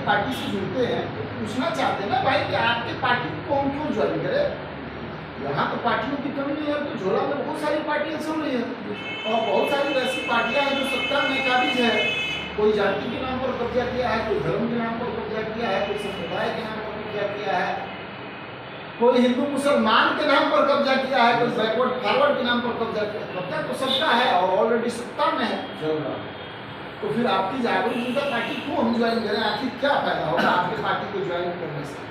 Party से जुड़ते हैं तो पूछना चाहते हैं ना भाई कि आपके पार्टी को हम क्यों ज्वाइन करें। यहाँ तो पार्टियों की कमी नहीं है, तो झोला में बहुत सारी पार्टियाँ चल रही हैं और बहुत सारी ऐसी पार्टियाँ हैं जो सत्ता में काबिज है। कोई जाति के नाम पर कब्जा किया है, कोई धर्म के नाम पर कब्जा किया है, कोई संप्रदाय के नाम पर कब्जा किया है, कोई हिंदू मुसलमान के नाम पर कब्जा किया है, कोई बैकवर्ड फॉरवर्ड के नाम पर कब्जा किया है। कब्जा तो सबका है और ऑलरेडी सत्ता में है। तो फिर आपकी जागरूक जनता पार्टी क्यों हम ज्वाइन करें, आखिर क्या फायदा होगा आपकी पार्टी को ज्वाइन करने से।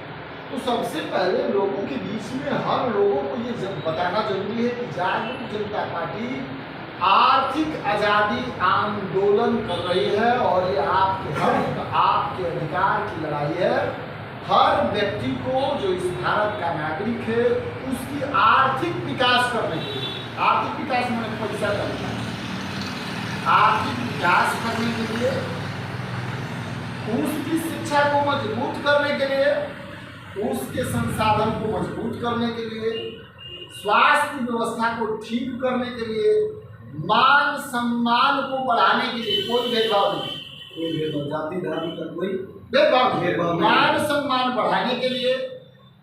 तो सबसे पहले लोगों के बीच में हर लोगों को ये बताना जरूरी है कि जागरूक जनता पार्टी आर्थिक आज़ादी आंदोलन कर रही है और ये आपके हक आपके अधिकार की लड़ाई है। हर व्यक्ति को जो इस भारत का नागरिक है उसकी आर्थिक विकास करने के लिए, आर्थिक विकास में पैसा करना, आर्थिक विकास करने के लिए, उसकी शिक्षा को मजबूत करने के लिए, उसके संसाधन को मजबूत करने के लिए, स्वास्थ्य व्यवस्था को ठीक करने के लिए, मान सम्मान को बढ़ाने के लिए, कोई भेदभाव नहीं, कोई भेदभाव जाति धर्म का कोई भेदभाव, मान सम्मान बढ़ाने के लिए,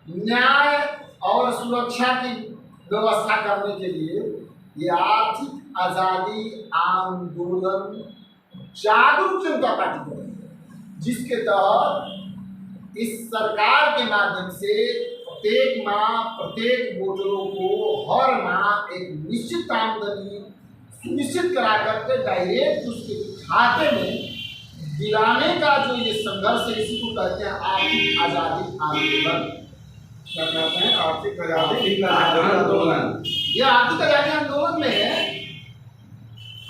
न्याय और सुरक्षा की व्यवस्था करने के लिए ये आर्थिक आज़ादी आंदोलन जागरूक जनता पार्टी कर रही है, जिसके तहत इस सरकार के माध्यम से प्रत्येक माह प्रत्येक वोटरों को हर माह एक निश्चित आमदनी सुनिश्चित करा करके डायरेक्ट उसके खाते में दिलाने का जो ये संघर्ष है, इसी को कहते हैं आर्थिक आज़ादी आंदोलन। क्या कहते हैं? आर्थिक आज़ादी आंदोलन। ये आर्थिक आज़ादी आंदोलन में है।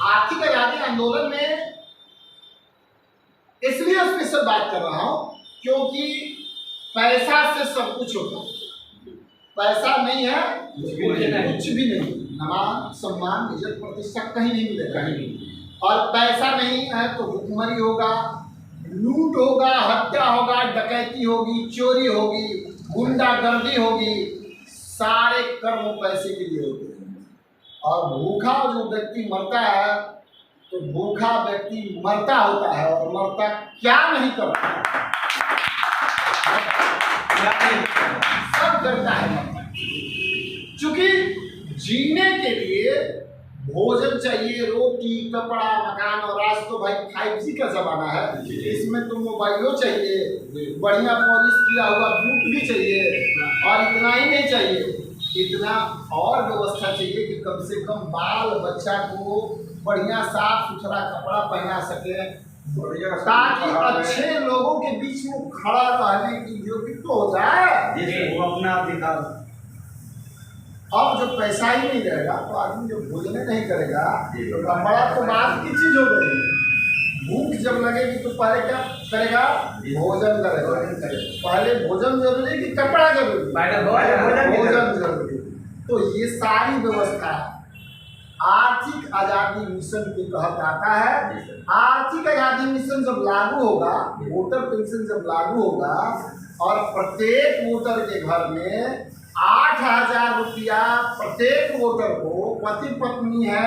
आर्थिक आज़ादी आंदोलन में इसलिए स्पेशल बात कर रहा हूं क्योंकि पैसा से सब कुछ होता है। पैसा नहीं है कुछ भी नहीं, मान सम्मान इज्जत प्रतिष्ठा कहीं नहीं मिलेगा, और पैसा नहीं है तो भुखमरी होगा, लूट होगा, हत्या होगा, डकैती होगी, चोरी होगी, गुंडागर्दी होगी, सारे कर्म पैसे के लिए होते हैं। और भूखा जो व्यक्ति मरता है तो भूखा व्यक्ति मरता होता है और मरता क्या नहीं करता, सब करता है मरता। चूंकि जीने के लिए भोजन चाहिए, रोटी, कपड़ा, मकान, और आज तो भाई 5G का जमाना है, इसमें तो मोबाइलों चाहिए, बढ़िया पॉलिश किया हुआ बूट भी चाहिए, और इतना ही नहीं चाहिए, इतना और व्यवस्था चाहिए कि कम से कम बाल बच्चा को बढ़िया साफ सुथरा कपड़ा पहना सके, ताकि अच्छे लोगों के बीच में खड़ा रहने की योग्य तो हो जाए, वो अपना अधिकार। अब जब पैसा ही नहीं रहेगा तो आदमी जब भोजन नहीं करेगा तो कपड़ा तो बात की चीज हो गई। भूख जब लगेगी तो पहले क्या करेगा? भोजन करेगा। पहले भोजन जरूरी कि कपड़ा जरूरी? भोजन जरूरी। तो ये सारी व्यवस्था आर्थिक आज़ादी मिशन के तहत आता है। आर्थिक आज़ादी मिशन जब लागू होगा, वोटर पेंशन जब लागू होगा और प्रत्येक वोटर के घर में 8,000 रुपया प्रत्येक वोटर को, पति पत्नी है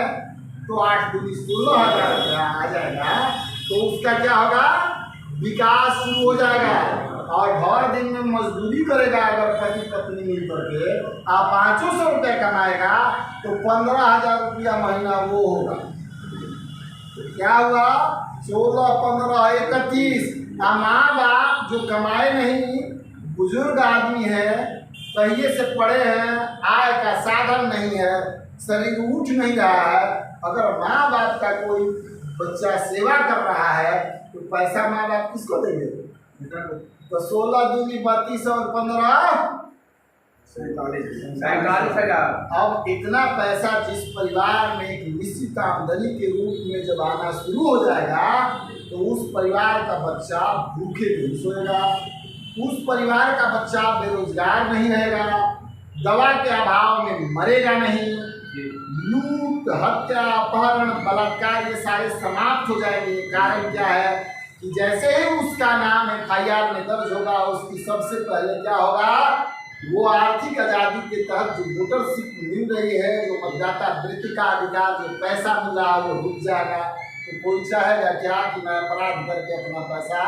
तो 8 दूनी 16,000 रुपया आ जाएगा, तो उसका क्या होगा? विकास शुरू हो जाएगा। और हर दिन में मजदूरी करेगा अगर पति पत्नी मिल करके, आप 500 रुपया कमाएगा तो 15,000 रुपया महीना वो होगा। तो क्या हुआ? 16, 15, 31। माँ बाप जो कमाए नहीं, बुजुर्ग आदमी है, पहिए से पड़े हैं, आय का साधन नहीं है, शरीर उठ नहीं रहा है, अगर माँ बाप का कोई बच्चा सेवा कर रहा है तो पैसा माँ बाप किसको देंगे? तो 16 दूनी 32 और 15 47,000। अब इतना पैसा जिस परिवार में एक निश्चित आमदनी के रूप में जब आना शुरू हो जाएगा तो उस परिवार का बच्चा भूखे नहीं सोएगा, उस परिवार का बच्चा बेरोजगार नहीं रहेगा, दवा के अभाव में मरेगा नहीं, लूट, हत्या, अपहरण, बलात्कार ये सारे समाप्त हो जाएंगे। कारण क्या है कि जैसे ही उसका नाम FIR में दर्ज होगा, उसकी सबसे पहले क्या होगा? वो आर्थिक आज़ादी के तहत जो वोटरशिप मिल रही है, जो मतदाता वृत्ति का अधिकार, जो पैसा मिल रहा है वो रुक जाएगा। तो कोई चाहेगा क्या कि मैं अपराध करके अपना पैसा